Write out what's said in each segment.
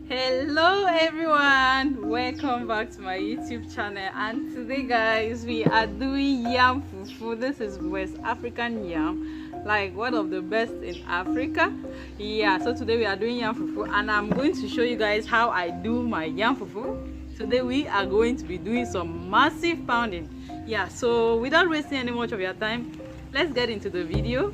Hello everyone, welcome back to my YouTube channel. And today guys, we are doing yam fufu. This is West African yam, like one of the best in Africa. Yeah, so today we are doing yam fufu and I'm going to show you guys how I do my yam fufu. Today we are going to be doing some massive pounding. Yeah, so without wasting any much of your time, let's get into the video.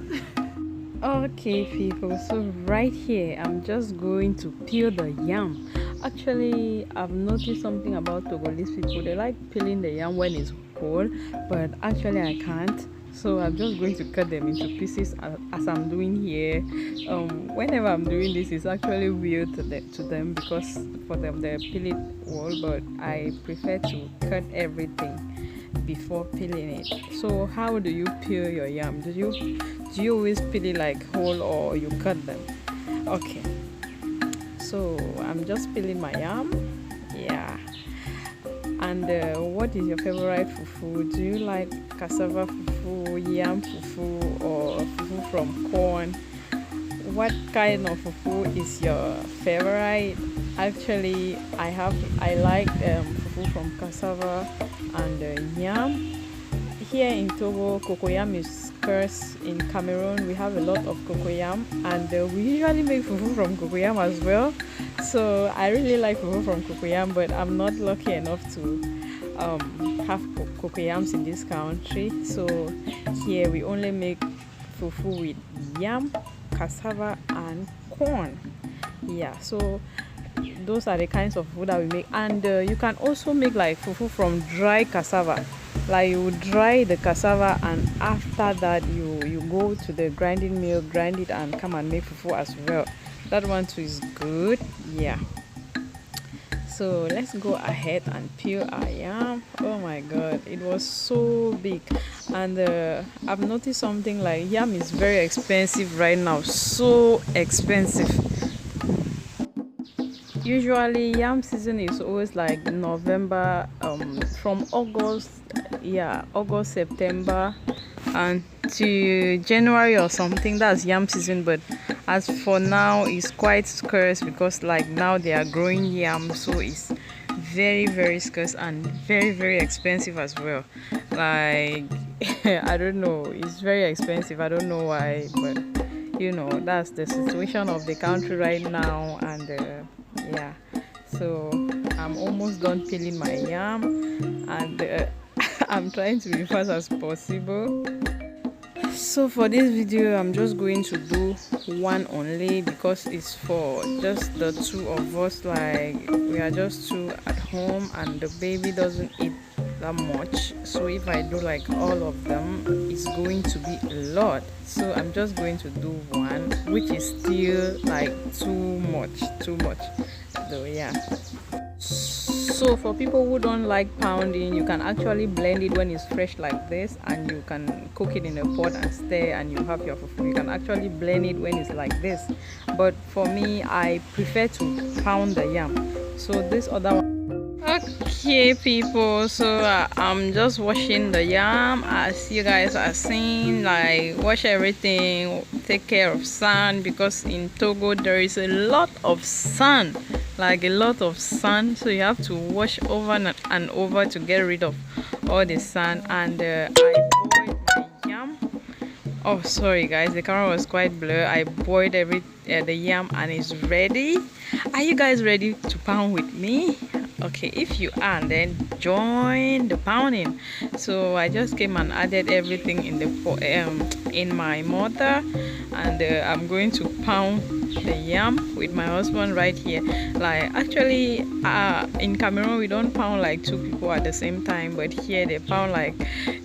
Okay people, so right here I'm just going to peel the yam. Actually, I've noticed something about Togolese people. They like peeling the yam when it's whole, but actually I can't, so I'm just going to cut them into pieces as I'm doing here. Whenever I'm doing this, it's actually weird to them because for them they peel it whole, but I prefer to cut everything before peeling it. So how do you peel your yam? Do you always peel it like whole or you cut them? Okay, so I'm just peeling my yam. Yeah. And what is your favorite fufu? Do you like cassava fufu, yam fufu, or fufu from corn? What kind of fufu is your favorite? Actually, I like fufu from cassava and yam. Here in Togo, cocoyam is scarce. In Cameroon, we have a lot of cocoyam, and we usually make fufu from cocoyam as well. So I really like fufu from cocoyam, but I'm not lucky enough to have cocoyams in this country. So here we only make fufu with yam, cassava, and corn. Yeah, so those are the kinds of food that we make. And you can also make like fufu from dry cassava. Like you dry the cassava and after that you go to the grinding mill, grind it and come and make fufu as well. That one too is good. Yeah, so let's go ahead and peel our yam. Oh my god, it was so big. And I've noticed something, like yam is very expensive right now, so expensive. Usually yam season is always like November, from August, August, September, and to January or something. That's yam season, but as for now it's quite scarce because like now they are growing yam, so it's very scarce and very expensive as well. Like I don't know, it's very expensive. I don't know why, but you know, that's the situation of the country right now. And yeah, so I'm almost done peeling my yam, and I'm trying to be fast as possible. So for this video I'm just going to do one only because it's for just the two of us. Like we are just two at home and the baby doesn't eat that much, so if I do like all of them it's going to be a lot. So I'm just going to do one, which is still like too much though. Yeah, so for people who don't like pounding, you can actually blend it when it's fresh like this, and you can cook it in a pot and stir and you have your fufu. You can actually blend it when it's like this, but for me I prefer to pound the yam. So this other one. Okay people, so I'm just washing the yam as you guys are seeing. Like wash everything, take care of sand, because in Togo there is a lot of sand, like a lot of sand, so you have to wash over and over to get rid of all the sand. And I boiled my yam. Oh sorry guys, the camera was quite blurred. I boiled the yam and it's ready. Are you guys ready to pound with me? Okay, if you are, then join the pounding. So I just came and added everything in the in my mortar, and I'm going to pound the yam with my husband right here. Like actually in Cameroon we don't pound like two people at the same time, but here they pound like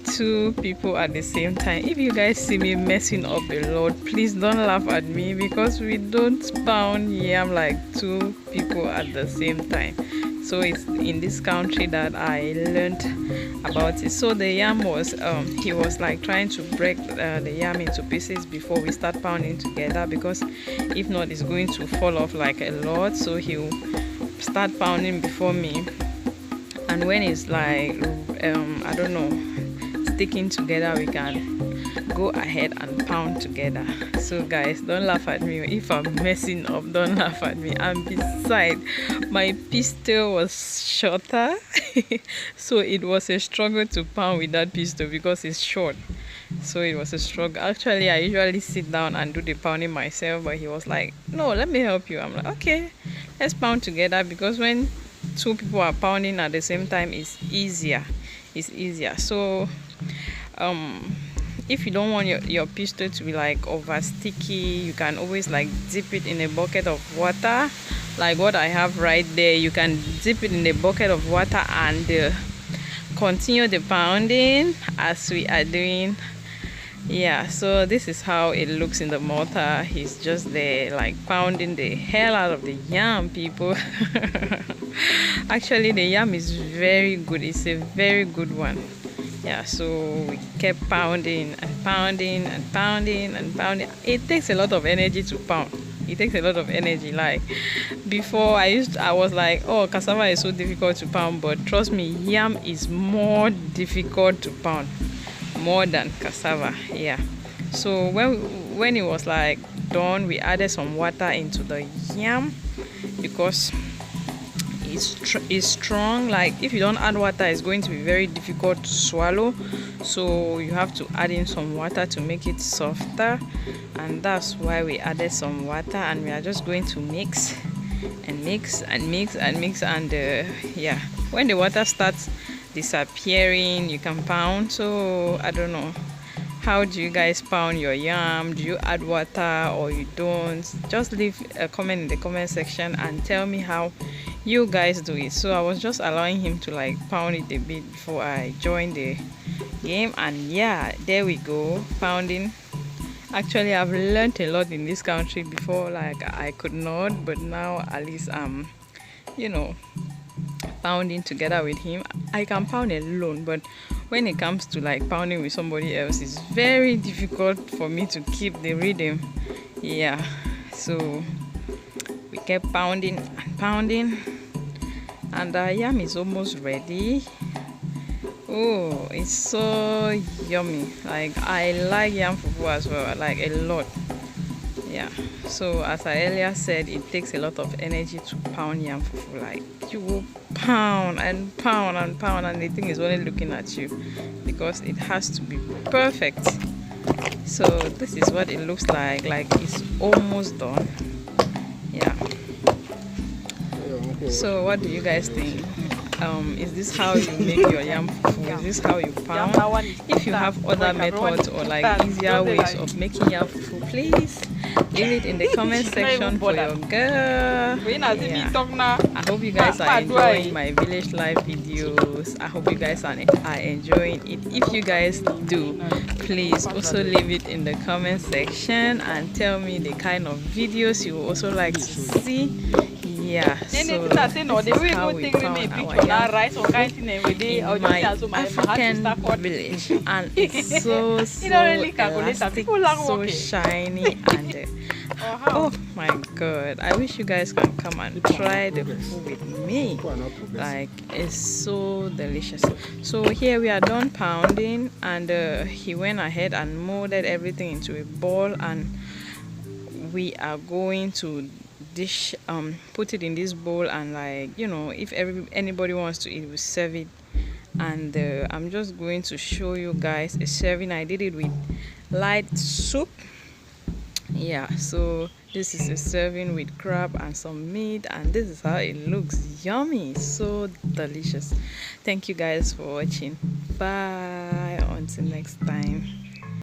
two people at the same time. If you guys see me messing up a lot, please don't laugh at me, because we don't pound yam like two people at the same time. So it's in this country that I learned about it. So the yam was he was like trying to break the yam into pieces before we start pounding together, because if not it's going to fall off like a lot. So he'll start pounding before me, and when it's like I don't know, sticking together, we can go ahead and pound together. So guys, don't laugh at me if I'm messing up. Don't laugh at me. And besides, my pistol was shorter so it was a struggle to pound with that pistol because it's short. So it was a struggle. Actually, I usually sit down and do the pounding myself, but he was like, no, let me help you. I'm like, okay, let's pound together, because when two people are pounding at the same time, it's easier. So if you don't want your pistol to be like over sticky, you can always like dip it in a bucket of water, like what I have right there. You can dip it in a bucket of water and continue the pounding as we are doing. Yeah, so this is how it looks in the mortar. He's just there like pounding the hell out of the yam, people. Actually, the yam is very good. It's a very good one. Yeah, so we kept pounding and pounding and pounding and pounding. It takes a lot of energy to pound. It takes a lot of energy. Like before, I was like, oh, cassava is so difficult to pound, but trust me, yam is more difficult to pound, more than cassava. Yeah, so when it was like done, we added some water into the yam because it's strong. Like if you don't add water, it's going to be very difficult to swallow, so you have to add in some water to make it softer, and that's why we added some water. And we are just going to mix and mix and mix and mix, and yeah, when the water starts disappearing, you can pound. So I don't know, how do you guys pound your yam? Do you add water or you don't? Just leave a comment in the comment section and tell me how you guys do it. So I was just allowing him to like pound it a bit before I joined the game, and yeah, there we go, pounding. Actually, I've learned a lot in this country. Before, like I could not, but now at least you know, pounding together with him. I can pound alone, but when it comes to like pounding with somebody else, it's very difficult for me to keep the rhythm. Yeah, so we kept pounding and pounding, and the yam is almost ready. Oh, it's so yummy. Like I like yam fufu as well. I like a lot. Yeah, so as I earlier said, it takes a lot of energy to pound yam fufu. Like you will pound and pound and pound, and the thing is only looking at you because it has to be perfect. So this is what it looks like it's almost done. Yeah, so what do you guys think? Is this how you make your yam fufu? Is this how you pound? If you have other methods or like easier ways of making yam fufu, please leave it in the comment section for your girl. Yeah. I hope you guys are enjoying my village life videos. I hope you guys are enjoying it. If you guys do, please also leave it in the comment section and tell me the kind of videos you would also like to see. Yeah, so this is how we found our yam in my African village, and it's so elastic, so shiny, and oh my god, I wish you guys can come and try the food with me. Like it's so delicious. So here we are done pounding, and he went ahead and molded everything into a ball, and we are going to dish put it in this bowl, and like, you know, if anybody wants to eat, we serve it. And I'm just going to show you guys a serving. I did it with light soup. Yeah, so this is a serving with crab and some meat, and this is how it looks. Yummy, so delicious. Thank you guys for watching. Bye, until next time.